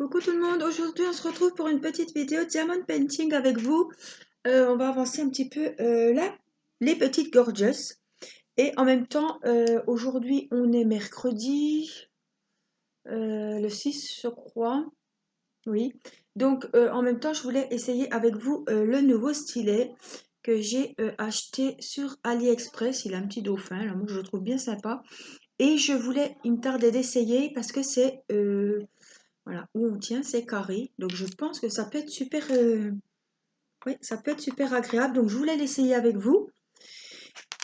Coucou tout le monde, aujourd'hui on se retrouve pour une petite vidéo Diamond Painting avec vous. On va avancer un petit peu là, les petites gorgeous. Et en même temps, aujourd'hui on est mercredi, le 6 je crois, oui. Donc en même temps je voulais essayer avec vous le nouveau stylet que j'ai acheté sur AliExpress. Il a un petit dauphin, là, moi je le trouve bien sympa. Et il me tardait d'essayer parce que c'est... voilà, où on tient, c'est carré. Donc je pense que ça peut être super, oui, ça peut être super agréable. Donc je voulais l'essayer avec vous.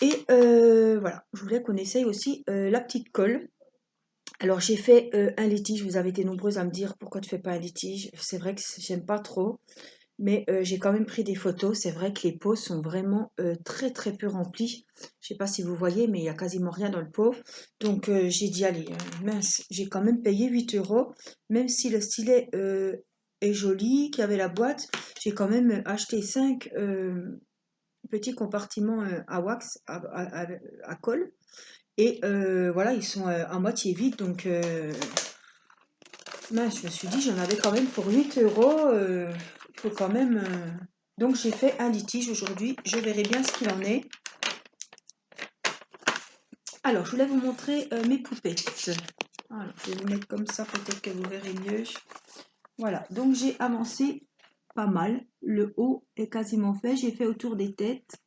Et voilà, je voulais qu'on essaye aussi la petite colle. Alors j'ai fait un litige. Vous avez été nombreuses à me dire pourquoi tu fais pas un litige. C'est vrai que j'aime pas trop, mais j'ai quand même pris des photos. C'est vrai que les pots sont vraiment très très peu remplis. Je sais pas si vous voyez, mais il y a quasiment rien dans le pot. Donc j'ai dit allez, mince, j'ai quand même payé 8 euros, même si le stylet est joli, qu'il y avait la boîte. J'ai quand même acheté 5 petits compartiments à wax, à colle. Et voilà, ils sont à moitié vides. Donc mince, je me suis dit, j'en avais quand même pour 8 euros. Il faut quand même. Donc j'ai fait un litige aujourd'hui. Je verrai bien ce qu'il en est. Alors, je voulais vous montrer mes poupettes. Alors, je vais les mettre comme ça, peut-être que vous verrez mieux. Voilà, donc j'ai avancé pas mal. Le haut est quasiment fait. J'ai fait autour des têtes.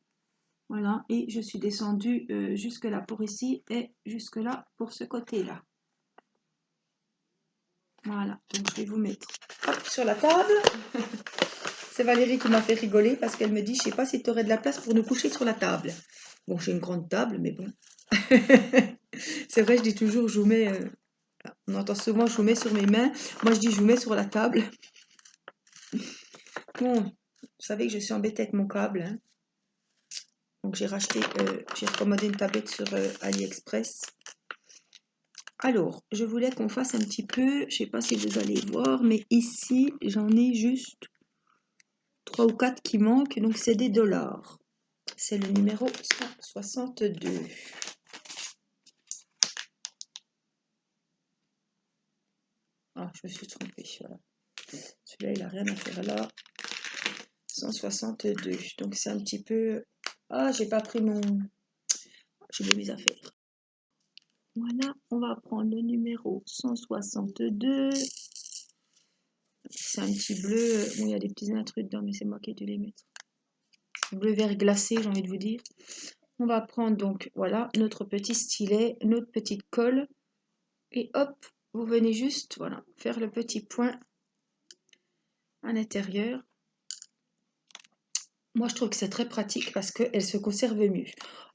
Voilà, et je suis descendue jusque là pour ici et jusque là pour ce côté-là. Voilà, donc je vais vous mettre hop, sur la table. C'est Valérie qui m'a fait rigoler parce qu'elle me dit, je sais pas si tu aurais de la place pour nous coucher sur la table. Bon, j'ai une grande table, mais bon. C'est vrai, je dis toujours, je vous mets, on entend souvent, je vous mets sur mes mains. Moi, je dis, je vous mets sur la table. Bon, vous savez que je suis embêtée avec mon câble, hein. Donc, j'ai recommandé une tablette sur AliExpress. Alors, je voulais qu'on fasse un petit peu, je sais pas si vous allez voir, mais ici, j'en ai juste 3 ou 4 qui manquent, donc c'est des dollars. C'est le numéro 162. Ah, je me suis trompée. Voilà. Celui-là, il n'a rien à faire là. 162. Donc, c'est un petit peu... Ah, j'ai pas pris mon... J'ai oublié mes affaires. Voilà, on va prendre le numéro 162. C'est un petit bleu. Bon, il y a des petits intrus dedans, mais c'est moi qui ai dû les mettre. Bleu vert glacé, j'ai envie de vous dire. On va prendre donc, voilà, notre petit stylet, notre petite colle. Et hop, vous venez juste, voilà, faire le petit point à l'intérieur. Moi, je trouve que c'est très pratique parce qu'elle se conserve mieux.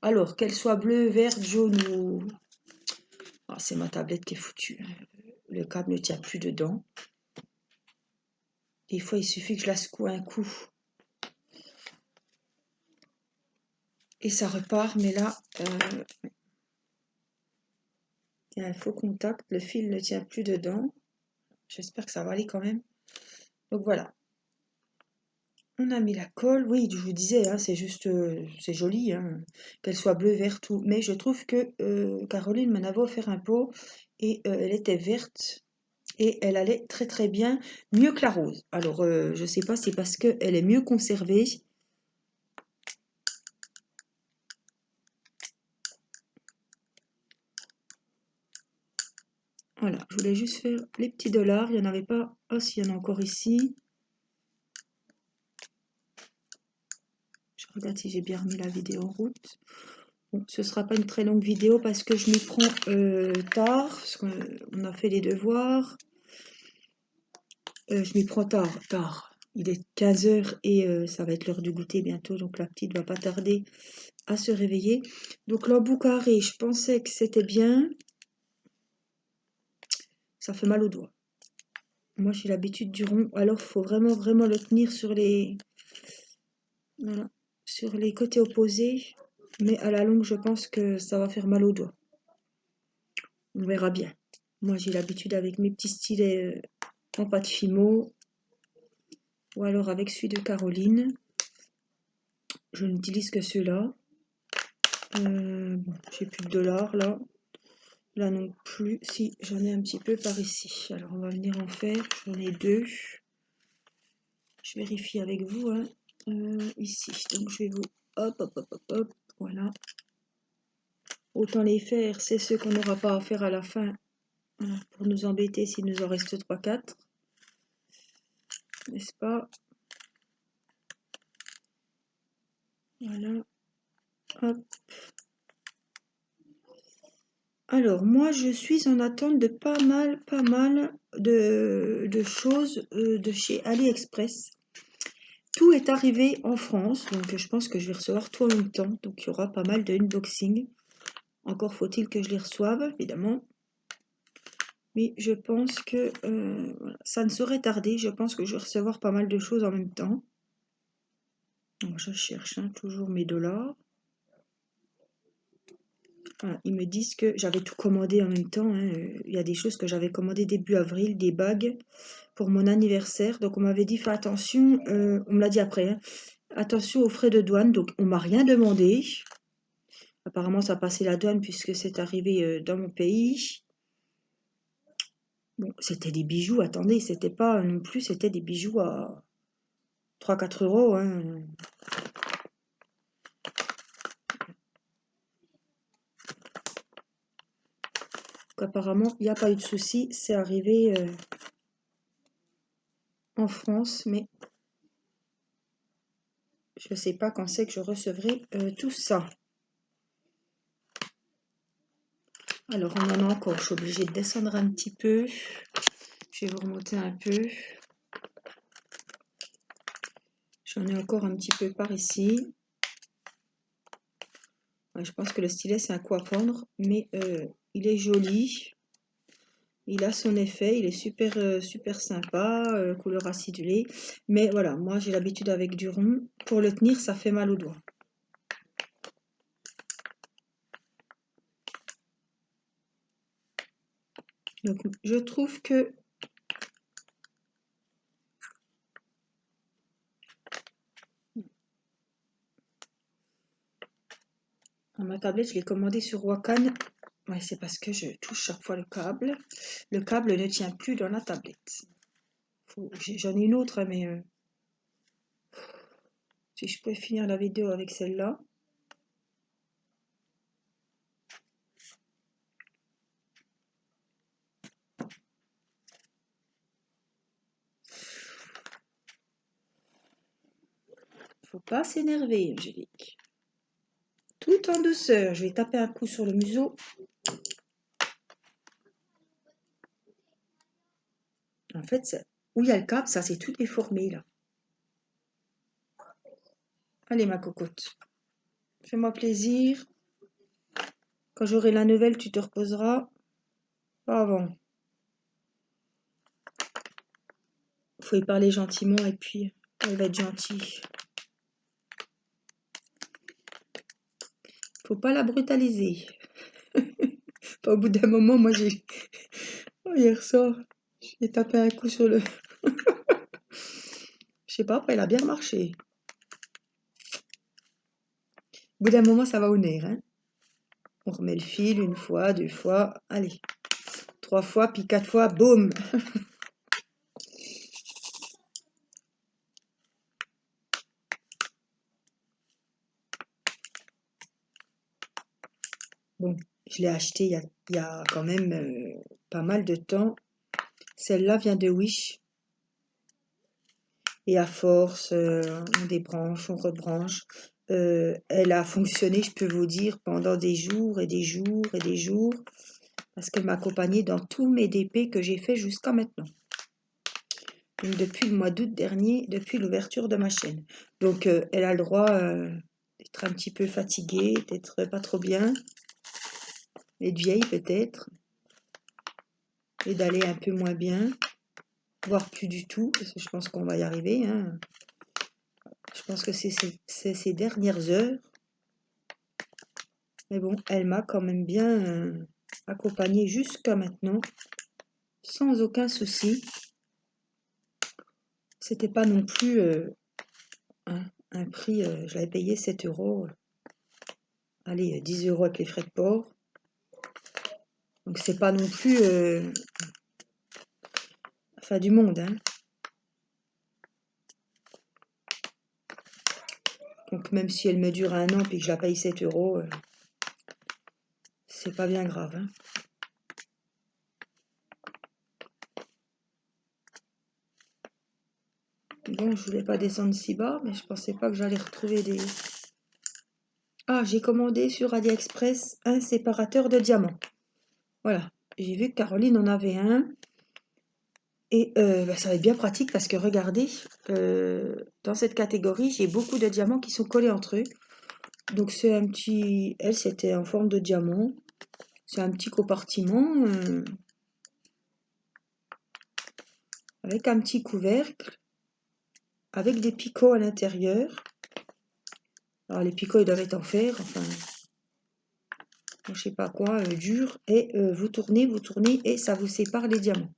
Alors, qu'elle soit bleue, verte, jaune ou... Ah, c'est ma tablette qui est foutue. Le câble ne tient plus dedans. Des fois, il suffit que je la secoue un coup. Et ça repart, mais là, il y a un faux contact. Le fil ne tient plus dedans. J'espère que ça va aller quand même. Donc voilà. On a mis la colle. Oui, je vous disais, hein, c'est juste, c'est joli, hein, qu'elle soit bleue, verte ou... Mais je trouve que Caroline m'en avait offert un pot et elle était verte. Et elle allait très très bien, mieux que la rose. Alors, je ne sais pas, c'est parce qu'elle est mieux conservée. Voilà, je voulais juste faire les petits dollars. Il n'y en avait pas. Oh, s'il y en a encore ici. Je regarde si j'ai bien remis la vidéo en route. Bon, ce ne sera pas une très longue vidéo parce que je m'y prends tard. Parce qu'on a fait les devoirs. Je m'y prends tard. Il est 15 h et ça va être l'heure du goûter bientôt. Donc la petite va pas tarder à se réveiller. Donc l'embout carré, je pensais que c'était bien. Ça fait mal aux doigts. Moi, j'ai l'habitude du rond. Alors, il faut vraiment, vraiment le tenir sur les... Voilà, sur les côtés opposés. Mais à la longue, je pense que ça va faire mal aux doigts. On verra bien. Moi, j'ai l'habitude avec mes petits stylets en pâte Fimo. Ou alors avec celui de Caroline. Je n'utilise que ceux-là. Bon, j'ai plus de dollars, là. Là non plus. Si, j'en ai un petit peu par ici. Alors, on va venir en faire. J'en ai deux. Je vérifie avec vous. Hein. Ici. Donc, je vais vous... Hop, hop, hop, hop, hop. Voilà. Autant les faire. C'est ceux qu'on n'aura pas à faire à la fin. Voilà, pour nous embêter s'il nous en reste 3-4. N'est-ce pas? Voilà. Hop. Alors, moi, je suis en attente de pas mal de choses de chez AliExpress. Tout est arrivé en France, donc je pense que je vais recevoir tout en même temps. Donc, il y aura pas mal de unboxing. Encore faut-il que je les reçoive, évidemment. Mais je pense que voilà, ça ne saurait tarder. Je pense que je vais recevoir pas mal de choses en même temps. Donc, je cherche toujours mes dollars. Voilà, ils me disent que j'avais tout commandé en même temps. Hein. Il y a des choses que j'avais commandées début avril, des bagues pour mon anniversaire. Donc on m'avait dit, fais attention, on me l'a dit après, hein, attention aux frais de douane. Donc on m'a rien demandé. Apparemment ça a passé la douane puisque c'est arrivé dans mon pays. Bon, c'était des bijoux, attendez, c'était pas non plus, c'était des bijoux à 3-4 euros. Hein. Donc, apparemment, il n'y a pas eu de souci, c'est arrivé en France, mais je ne sais pas quand c'est que je recevrai tout ça. Alors, on en a encore. Je suis obligée de descendre un petit peu. Je vais vous remonter un peu. J'en ai encore un petit peu par ici. Ouais, je pense que le stylet, c'est un coup à prendre. Mais il est joli. Il a son effet. Il est super sympa. Couleur acidulée. Mais voilà, moi, j'ai l'habitude avec du rond. Pour le tenir, ça fait mal aux doigts. Donc, je trouve que ma tablette, je l'ai commandée sur Wakan. Ouais, c'est parce que je touche chaque fois le câble. Le câble ne tient plus dans la tablette. J'en ai une autre, hein, mais si je pouvais finir la vidéo avec celle-là. Faut pas s'énerver, Angélique. Tout en douceur. Je vais taper un coup sur le museau. En fait, où il y a le câble, ça c'est tout déformé là. Allez ma cocotte. Fais-moi plaisir. Quand j'aurai la nouvelle, tu te reposeras. Pas avant. Faut y parler gentiment et puis elle va être gentille. Faut pas la brutaliser. Pas au bout d'un moment, moi j'ai... Oh, hier soir, j'ai tapé un coup sur le... Je sais pas, après elle a bien marché. Au bout d'un moment, ça va au nerf. Hein. On remet le fil une fois, 2 fois, allez. 3 fois, puis 4 fois, boum. Bon, je l'ai acheté il y a quand même pas mal de temps. Celle-là vient de Wish. Et à force, on débranche, on rebranche. Elle a fonctionné, je peux vous dire, pendant des jours et des jours et des jours. Parce qu'elle m'a accompagnée dans tous mes DP que j'ai fait jusqu'à maintenant. Donc, depuis le mois d'août dernier, depuis l'ouverture de ma chaîne. Donc, elle a le droit d'être un petit peu fatiguée, d'être pas trop bien, d'être vieille peut-être, et d'aller un peu moins bien, voire plus du tout, parce que je pense qu'on va y arriver. Hein. Je pense que c'est ces dernières heures. Mais bon, elle m'a quand même bien accompagnée jusqu'à maintenant, sans aucun souci. C'était pas non plus un prix, je l'avais payé 7 euros. Allez, 10 euros avec les frais de port. Donc c'est pas non plus fin du monde, hein. Donc même si elle me dure 1 an puis que je la paye 7 €, c'est pas bien grave, hein. Bon, je voulais pas descendre si bas, mais je pensais pas que j'allais retrouver des... Ah, j'ai commandé sur AliExpress un séparateur de diamants. Voilà, j'ai vu que Caroline en avait un. Et ça va être bien pratique parce que regardez, dans cette catégorie, j'ai beaucoup de diamants qui sont collés entre eux. Donc c'est un petit... Elle, c'était en forme de diamant. C'est un petit compartiment avec un petit couvercle, avec des picots à l'intérieur. Alors les picots, ils doivent être en fer, enfin, je sais pas quoi, dur. Et vous tournez, et ça vous sépare les diamants.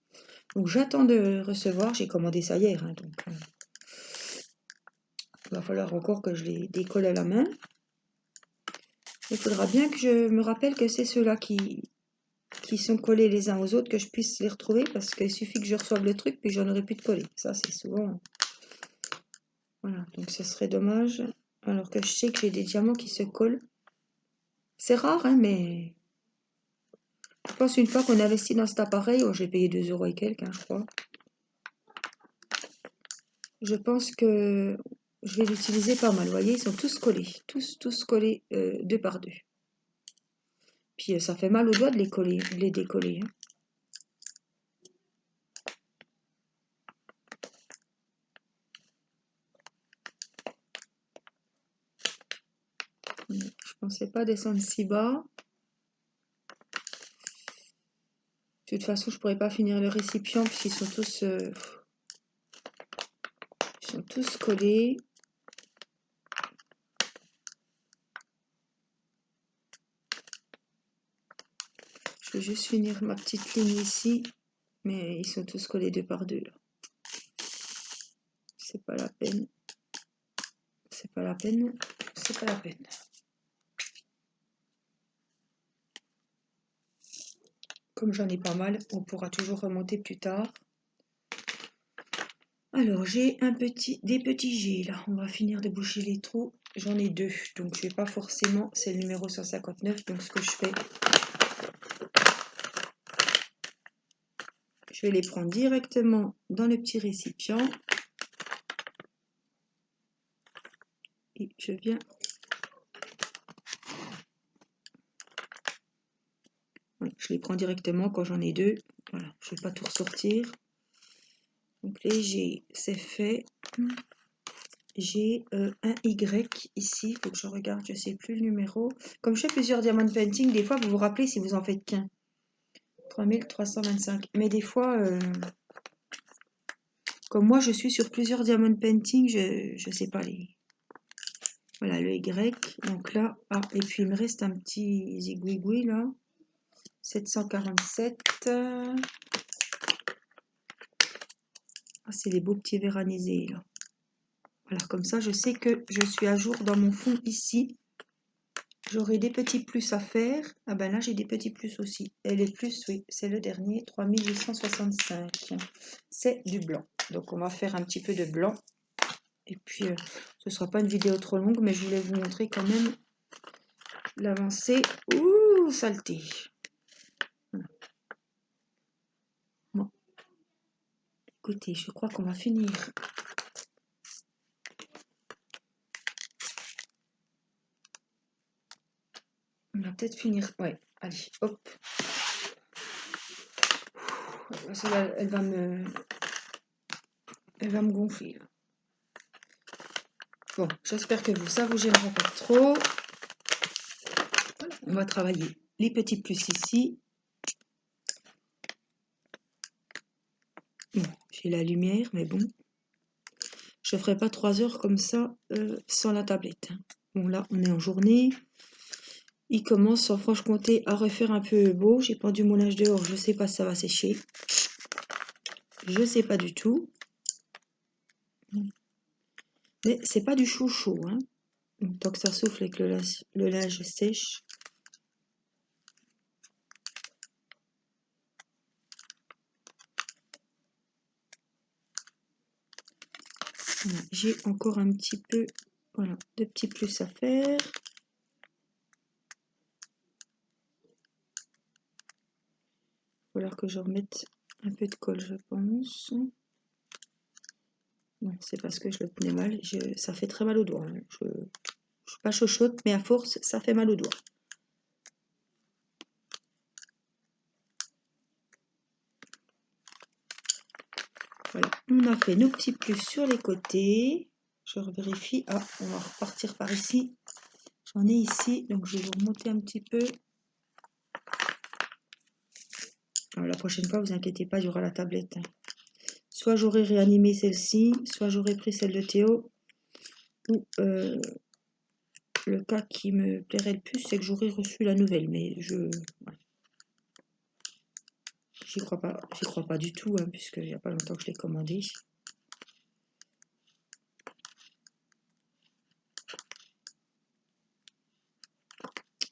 Donc j'attends de recevoir, j'ai commandé ça hier, hein, donc il va falloir encore que je les décolle à la main. Il faudra bien que je me rappelle que c'est ceux-là qui sont collés les uns aux autres, que je puisse les retrouver, parce qu'il suffit que je reçoive le truc, puis j'en aurai plus de collés. Ça, c'est souvent... Voilà, donc ce serait dommage, alors que je sais que j'ai des diamants qui se collent. C'est rare, hein, mais... Je pense une fois qu'on investit dans cet appareil, oh, j'ai payé 2 € et quelques, hein, je crois. Je pense que je vais l'utiliser pas mal. Vous voyez, ils sont tous collés. Tous collés 2 par 2. Puis ça fait mal aux doigts de les coller, de les décoller, hein. Je pensais pas descendre si bas. De toute façon, je pourrais pas finir le récipient puisqu'ils sont tous collés. Je vais juste finir ma petite ligne ici, mais ils sont tous collés 2 par 2 là. C'est pas la peine. C'est pas la peine. C'est pas la peine. Comme j'en ai pas mal, on pourra toujours remonter plus tard. Alors, j'ai des petits G là. On va finir de boucher les trous. J'en ai 2, donc je vais pas forcément... C'est le numéro 159, donc ce que je fais... Je vais les prendre directement dans le petit récipient. Et je viens... Voilà, je les prends directement quand j'en ai 2. Voilà, je ne vais pas tout ressortir. Donc les G, c'est fait. J'ai un Y ici. Il faut que je regarde, je ne sais plus le numéro. Comme je fais plusieurs diamond painting, des fois, vous vous rappelez si vous en faites qu'un. 3325. Mais des fois... Comme moi, je suis sur plusieurs diamond painting, je ne sais pas les... Voilà, le Y. Donc là, ah, et puis il me reste un petit zigouigoui là. 747. Ah, c'est les beaux petits véranisés là. Voilà, comme ça, je sais que je suis à jour dans mon fond ici. J'aurai des petits plus à faire. Ah ben là, j'ai des petits plus aussi. Et les plus, oui, c'est le dernier, 3865. C'est du blanc. Donc, on va faire un petit peu de blanc. Et puis, ce ne sera pas une vidéo trop longue, mais je voulais vous montrer quand même l'avancée. Ouh, saleté. Voilà. Bon. Écoutez, je crois qu'on va finir. On va peut-être finir. Ouais, allez, hop. Celle-là, elle va me gonfler. Là. Bon, j'espère que ça vous gênera pas trop. Voilà, on va travailler les petits plus ici. Bon, j'ai la lumière, mais bon. Je ne ferai pas 3 heures comme ça sans la tablette. Bon, là, on est en journée. Il commence en Franche-Comté à refaire un peu beau. J'ai pendu mon linge dehors, je ne sais pas si ça va sécher. Je ne sais pas du tout. Mais c'est pas du chaud, hein. Tant que ça souffle et que le linge sèche. Voilà, j'ai encore un petit peu, voilà, de petits plus à faire. Il va falloir que je remette un peu de colle, je pense. Non, c'est parce que je le tenais mal. Ça fait très mal aux doigts, hein. Je ne suis pas chochotte, mais à force, ça fait mal aux doigts. Voilà, on a fait nos petits plus sur les côtés. Je revérifie. Ah, on va repartir par ici. J'en ai ici, donc je vais vous remonter un petit peu. Alors, la prochaine fois, vous inquiétez pas, il y aura la tablette, hein. Soit j'aurais réanimé celle-ci, soit j'aurais pris celle de Théo. Ou le cas qui me plairait le plus, c'est que j'aurais reçu la nouvelle. Mais voilà. J'y crois pas du tout, hein, puisqu'il n'y a pas longtemps que je l'ai commandé.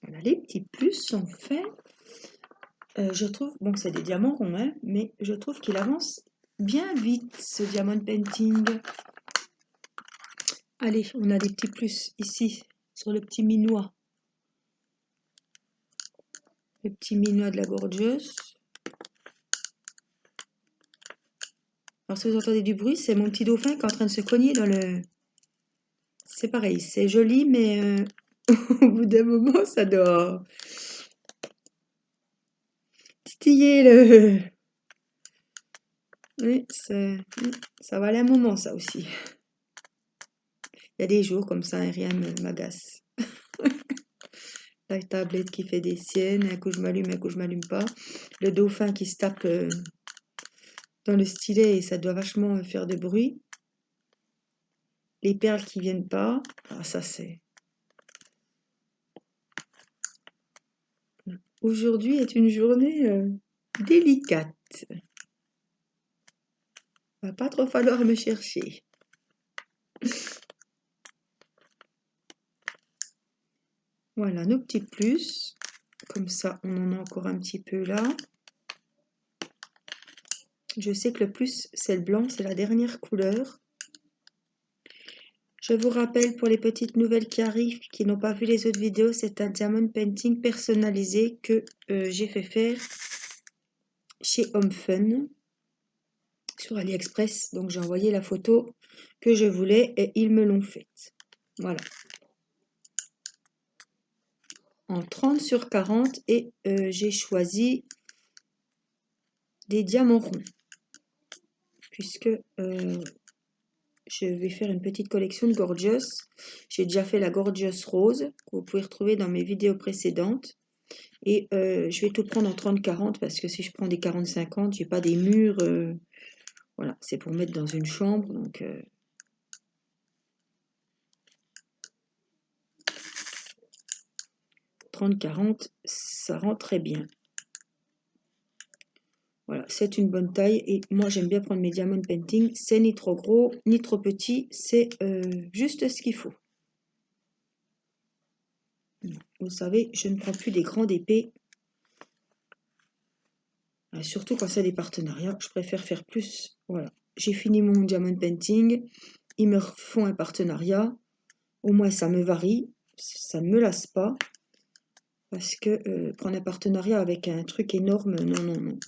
Voilà, les petits plus sont faits. Je trouve, bon, c'est des diamants ronds, hein, mais je trouve qu'il avance bien vite, ce diamond painting. Allez, on a des petits plus ici, sur le petit minois. Le petit minois de la Gorgeous. Alors, si vous entendez du bruit, c'est mon petit dauphin qui est en train de se cogner dans le... C'est pareil, c'est joli, mais au bout d'un moment, ça doit titiller le... Oui, ça va aller un moment, ça aussi. Il y a des jours comme ça, et rien ne m'agace. La tablette qui fait des siennes, un coup je m'allume, un coup je m'allume pas. Le dauphin qui se tape dans le stylet et ça doit vachement faire de bruit. Les perles qui viennent pas. Ah, ça c'est... Aujourd'hui est une journée délicate. Va pas trop falloir me chercher. Voilà nos petits plus. Comme ça, on en a encore un petit peu là. Je sais que le plus, c'est le blanc, c'est la dernière couleur. Je vous rappelle pour les petites nouvelles qui arrivent, qui n'ont pas vu les autres vidéos, c'est un diamond painting personnalisé que j'ai fait faire chez Home Fun sur AliExpress. Donc j'ai envoyé la photo que je voulais et ils me l'ont faite. Voilà. En 30 sur 40 et j'ai choisi des diamants ronds. Puisque je vais faire une petite collection de Gorgeous. J'ai déjà fait la Gorgeous Rose, que vous pouvez retrouver dans mes vidéos précédentes. Et je vais tout prendre en 30-40 parce que si je prends des 40-50, j'ai pas des murs. Voilà, c'est pour mettre dans une chambre. Donc 30-40, ça rend très bien. Voilà, c'est une bonne taille. Et moi, j'aime bien prendre mes diamond painting. C'est ni trop gros, ni trop petit. C'est juste ce qu'il faut. Vous savez, je ne prends plus des grandes épées. Surtout quand c'est des partenariats, je préfère faire plus. Voilà, j'ai fini mon diamond painting. Ils me font un partenariat. Au moins, ça me varie. Ça ne me lasse pas. Parce que prendre un partenariat avec un truc énorme, non, non, non.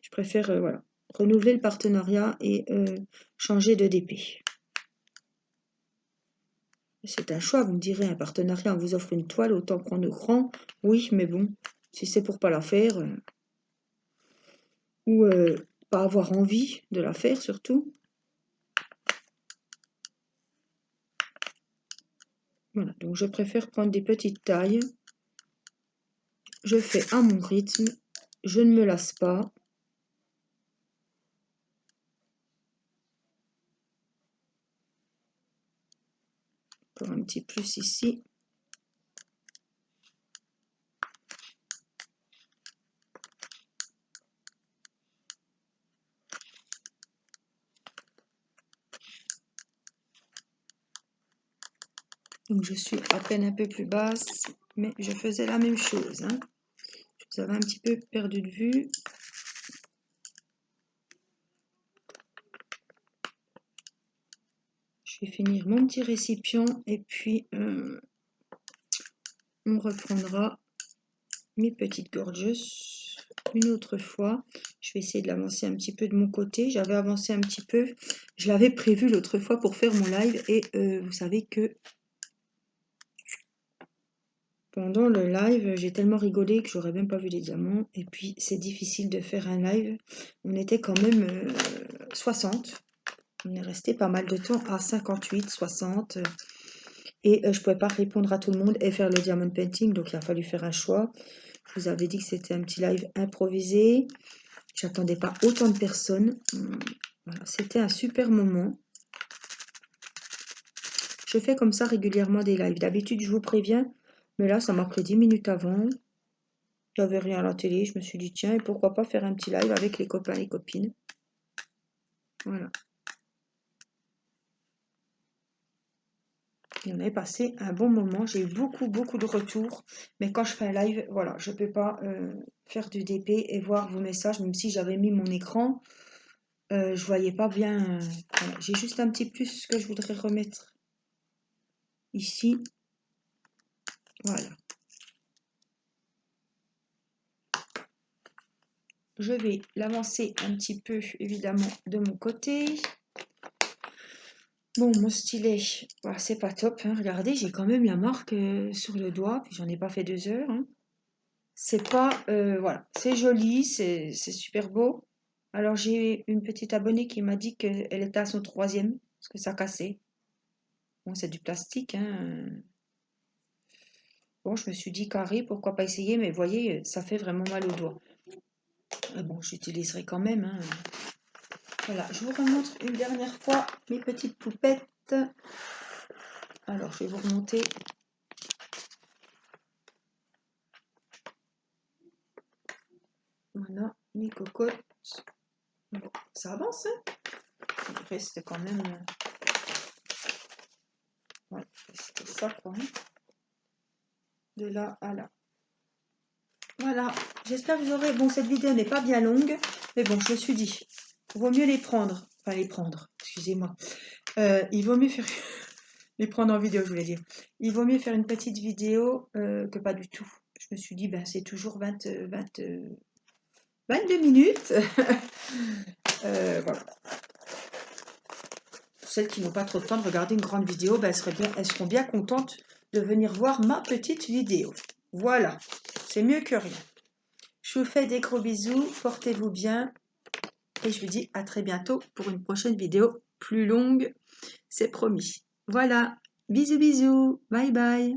Je préfère voilà, renouveler le partenariat et changer de DP. C'est un choix, vous me direz, un partenariat, on vous offre une toile, autant prendre grand. Oui, mais bon, si c'est pour pas la faire, ou pas avoir envie de la faire surtout. Voilà, donc je préfère prendre des petites tailles. Je fais à mon rythme, je ne me lasse pas. Encore un petit plus ici. Donc je suis à peine un peu plus basse, mais je faisais la même chose, hein. Je vous avais un petit peu perdu de vue. Je vais finir mon petit récipient et puis on reprendra mes petites gorgeous une autre fois. Je vais essayer de l'avancer un petit peu de mon côté. J'avais avancé un petit peu. Je l'avais prévu l'autre fois pour faire mon live et vous savez que pendant le live, j'ai tellement rigolé que j'aurais même pas vu les diamants. Et puis, c'est difficile de faire un live. On était quand même 60. On est resté pas mal de temps à 58, 60. Et je pouvais pas répondre à tout le monde et faire le diamond painting. Donc, il a fallu faire un choix. Je vous avais dit que c'était un petit live improvisé. J'attendais pas autant de personnes. Voilà, c'était un super moment. Je fais comme ça régulièrement des lives. D'habitude, je vous préviens. Mais là, ça m'a pris 10 minutes avant. J'avais rien à la télé, je me suis dit tiens, et pourquoi pas faire un petit live avec les copains et les copines. Voilà. Et on avait passé un bon moment, j'ai eu beaucoup de retours, mais quand je fais un live, voilà, je ne peux pas faire du DP et voir vos messages, même si j'avais mis mon écran, je voyais pas bien. Voilà. J'ai juste un petit plus que je voudrais remettre ici. Voilà. Je vais l'avancer un petit peu, évidemment, de mon côté. Bon, mon stylet, bah, c'est pas top, hein. Regardez, j'ai quand même la marque sur le doigt, puis j'en ai pas fait 2 heures, hein. C'est pas, voilà, c'est joli, c'est super beau. Alors j'ai une petite abonnée qui m'a dit qu'elle était à son 3e, parce que ça cassait. Bon, c'est du plastique, hein. Bon, je me suis dit carré, pourquoi pas essayer, mais vous voyez, ça fait vraiment mal au doigt. Bon, j'utiliserai quand même, hein. Voilà, je vous remontre une dernière fois mes petites poupettes. Alors, je vais vous remonter. Voilà, mes cocottes. Bon, ça avance, hein. Il reste quand même... ouais, c'est ça, quoi, hein. De là à là. Voilà, j'espère que vous aurez... Bon, cette vidéo n'est pas bien longue, mais bon, je me suis dit, il vaut mieux les prendre. Enfin, les prendre, excusez-moi. Il vaut mieux faire... les prendre en vidéo, je voulais dire. Il vaut mieux faire une petite vidéo que pas du tout. Je me suis dit, ben, c'est toujours 22 minutes. Voilà. Pour celles qui n'ont pas trop de temps de regarder une grande vidéo, ben, elles seront bien contentes de venir voir ma petite vidéo. Voilà, c'est mieux que rien. Je vous fais des gros bisous, portez-vous bien et je vous dis à très bientôt pour une prochaine vidéo plus longue, c'est promis. Voilà, bisous bisous, bye bye.